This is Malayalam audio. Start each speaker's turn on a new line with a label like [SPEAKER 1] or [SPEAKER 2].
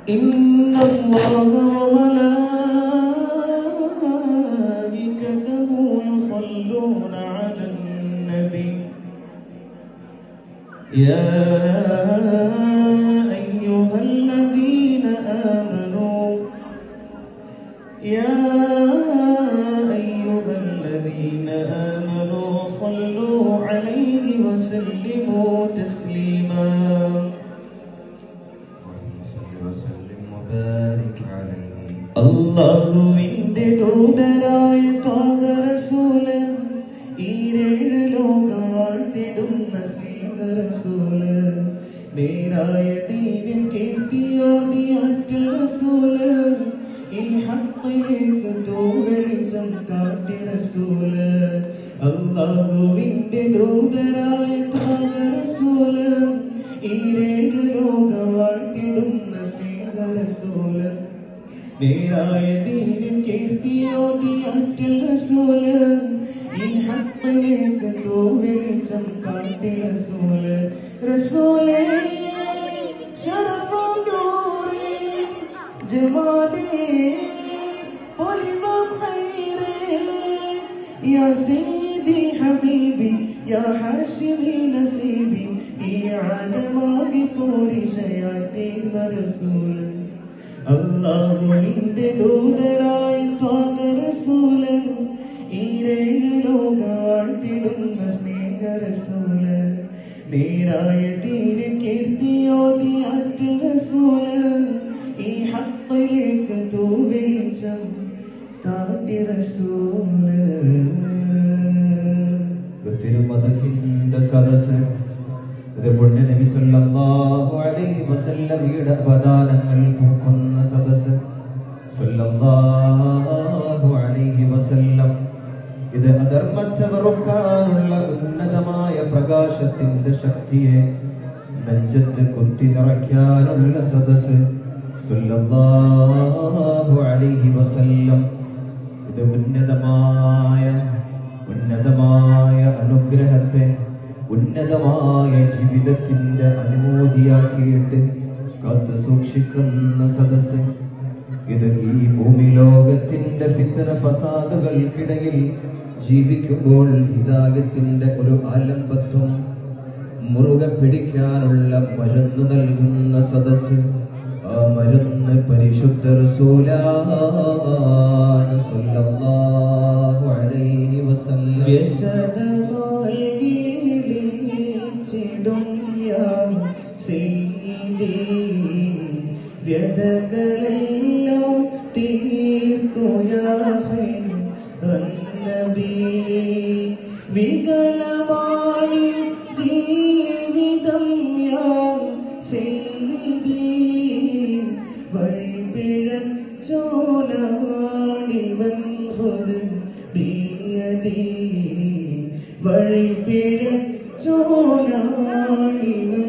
[SPEAKER 1] إن الله وملائكته يصلون على النبي يا أيها الذين آمنوا صلوا عليه وسلموا تسليما അല്ലാഹുവിന്റെ ദൂതരായ ത്വാഹ റസൂല് ഈരേഴ് ലോകം വാഴ്ത്തിടുന്ന സ്നേഹ റസൂല് നേരായ ദീനിൻ കീർത്തിയോതിയാറ്റൽ റസൂല് ഈ ഹഖിലേക്ക് തൂവെളിച്ചം കാട്ടി റസൂല് അല്ലാഹുവിന്റെ ദൂതരായ ത്വാഹ റസൂല് ഈരേഴ് ലോകം വാഴ്ത്തിടുന്ന സ്നേഹ റസൂല് നേരായ ദീനിൻ കീർത്തിയോതിയാറ്റൽ റസൂല് ഈ ഹഖിലേക്ക് തൂവെളിച്ചം കാട്ടി റസൂല് റസൂലേ ശറഫും നൂറേ ജമാലേ പൊലിവും ഖൈറേ യാ സയ്യിദി ഹബീബി യാ ഹാഷിമി നസീബി ഈ ആലമാകെ പോരിശയാറ്റീന്ന റസൂല് അല്ലാഹുവിന്റെ ദൂതരായ ത്വാഹ റസൂല് ഈരേഴ് ലോകം വാഴ്ത്തിടുന്ന സ്നേഹ റസൂല് നേരായ ദീനിൻ കീർത്തിയോതിയാറ്റൽ റസൂല് ഈ ഹഖിലേക്ക് തൂവെളിച്ചം കാട്ടി റസൂല്
[SPEAKER 2] തിരുമദഹിന്റെ സദസ്സ് ഇത് പുണ്യ നബി സല്ലല്ലാഹു അലൈഹി വസല്ലമയുടെ അവദാനങ്ങൾ പൂക്കുന്ന സദസ്സ് സല്ലല്ലാഹു അലൈഹി വസല്ലം ഇത് അധർമ്മത്തെ വെറുക്കാനുള്ള ഉന്നതമായ പ്രകാശത്തിന്റെ ശക്തിയെ നെഞ്ചത്ത് കുത്തി നിറയ്ക്കാനുള്ള സദസ്സ് സല്ലല്ലാഹു അലൈഹി വസല്ലം ഇത് ഉന്നതമായ അനുഗ്രഹത്തെ ഉന്നതമായ ജീവിതത്തിന്റെ അനുമോദിയാക്കിയിട്ട് കാത്തു സൂക്ഷിക്കുന്ന സദസ്സ് ഇത് ഈ ഭൂമി ലോകത്തിന്റെ ഫിത്ന ഫസാദുകൾക്കിടയിൽ ജീവിക്കുമ്പോൾ ഹിദായത്തിന്റെ ഒരു ആലംബത്വം മുറുകെ പിടിക്കാനുള്ള മരുന്ന് നൽകുന്ന സദസ്സ് ആ മരുന്ന് പരിശുദ്ധ റസൂലാണ് സല്ലല്ലാഹു അലൈഹി വസല്ലം
[SPEAKER 1] വ്യതകളെല്ലാം തീർക്കുയാനബി വികലവാണി ജീവിതം വഴിപിഴച്ചോനാണിവൻ വഴിപിഴച്ചോനാണിവൻ